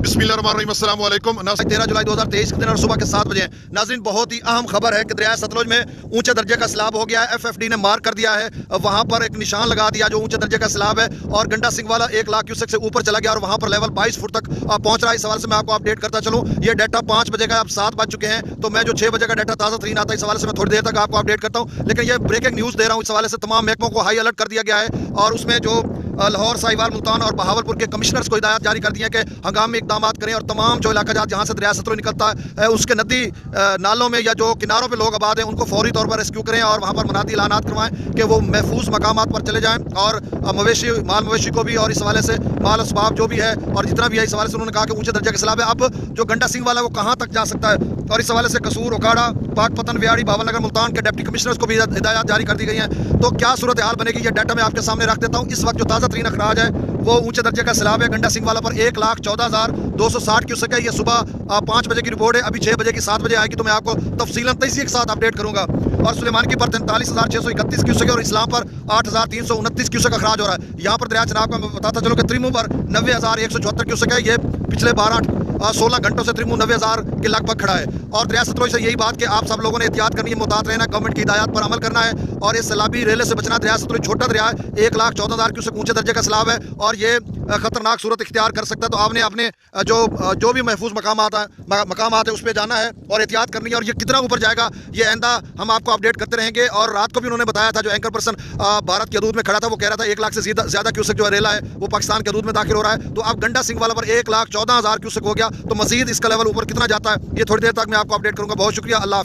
बिस्मिल्लाहिर्रहमानिर्रहीम अस्सलाम वालेकुम। 13 जुलाई 2023 के दिन और सुबह के 7 बजे नाज़रीन, बहुत ही अहम खबर है कि दरिया सतलुज में ऊंचे दर्जे का सैलाब हो गया है। FFD ने मार्क कर दिया है, वहां पर एक निशान लगा दिया जो ऊंचे दर्जे का सैलाब है, और गंडा सिंह वाला 1 लाख क्यूसेक से ऊपर चला गया और वहां पर लेवल 22 फुट तक पहुंच रहा है। इस हवाले से मैं आपको अपडेट करता चलूँ। ये डाटा 5 बजे का, अब 7 बज चुके हैं, तो मैं जो 6 बजे का डाटा ताज़ा तरीन आता है, इस हवाले से मैं थोड़ी देर तक आपको अपडेट करता हूँ। लेकिन ये ब्रेकिंग न्यूज़ दे रहा हूँ, इस हवाले से तमाम महकमों को हाई अलर्ट कर दिया गया है, और उसमें जो लाहौर, साहिवाल, मुल्तान और बहावलपुर के कमिश्नर्स को हिदायत जारी कर दी है कि हंगामी इकदाम करें और तमाम जो इलाका जहाँ से दरिया सतलुज निकलता है उसके नदी नालों में या जो किनारों पे लोग आबाद हैं उनको फौरी तौर पर रेस्क्यू करें और वहाँ पर मनाती ऐलानात करवाएं कि वो महफूज मकामात पर चले जाएं, और माल मवेशी को भी, और इस हवाले से माल असबाब जो भी है और जितना भी है, इस हवाले से उन्होंने कहा कि ऊंचे दर्जे का सैलाब है। अब जो गंडा सिंह वाला है वो कहाँ तक जा सकता है, और इस हवाले से कसूर, ओकाड़ा, पाकपतन, व्याड़ी, बावलनगर, मुल्तान के डिप्टी कमिश्नर्स को भी हिदायत जारी कर दी गई हैं। तो क्या सूरत हाल बनेगी, ये डाटा मैं आपके सामने रख देता हूँ। इस वक्त जो ताज़ा तरीन अखराज है वो ऊंचे दर्जे का सैलाब है। गंडा सिंह वाला पर 1,14,260 क्यूसेक है। ये सुबह 5 बजे की रिपोर्ट है, अभी 6 बजे की 7 बजे आएगी तो मैं आपको तफसीलन तैसी के साथ अपडेट करूंगा। और सुलेमान की पर 43,631 क्यूसेक है और इस्लाम पर 8,329 क्यूसेक अखराज हो रहा है। यहाँ पर दरिया चनाब का मैं बताता चलो कि त्रिमू पर 90,174 क्यूसेक है। ये पिछले 16 घंटों से त्रिमू 90,000 के लगभग खड़ा है। और दरिया सतलुज से यही बात कि आप सब लोगों ने एहतियात करनी है, मुहतात रहना, गवर्नमेंट की हिदायत पर अमल करना है और इस सैलाबी रेले से बचना। दरिया सतलुज छोटा दरिया है, 1,14,000 क्यूसेक ऊंचे दर्जे का सैलाब है और ये खतरनाक सूरत इख्तियार कर सकता है। तो आपने अपने जो भी महफूज मकाम है उस पर जाना है और एहतियात करनी है। और ये कितना ऊपर जाएगा ये आइंदा हम आपको अपडेट करते रहेंगे। और रात को भी उन्होंने बताया था, जो एंकर पर्सन भारत के हदूद में खड़ा था, वो कह रहा था 1 लाख से ज़्यादा क्यूसेक जो रेला है वो पाकिस्तान के हदूद में दाखिल हो रहा है। तो अब गंडा सिंह वाला पर 1,14,000 क्यूसेक हो गया, तो मजीद इसका लेवल ऊपर कितना जाता है ये थोड़ी देर तक मैं आपको अपडेट करूँगा। बहुत शुक्रिया, अल्लाह।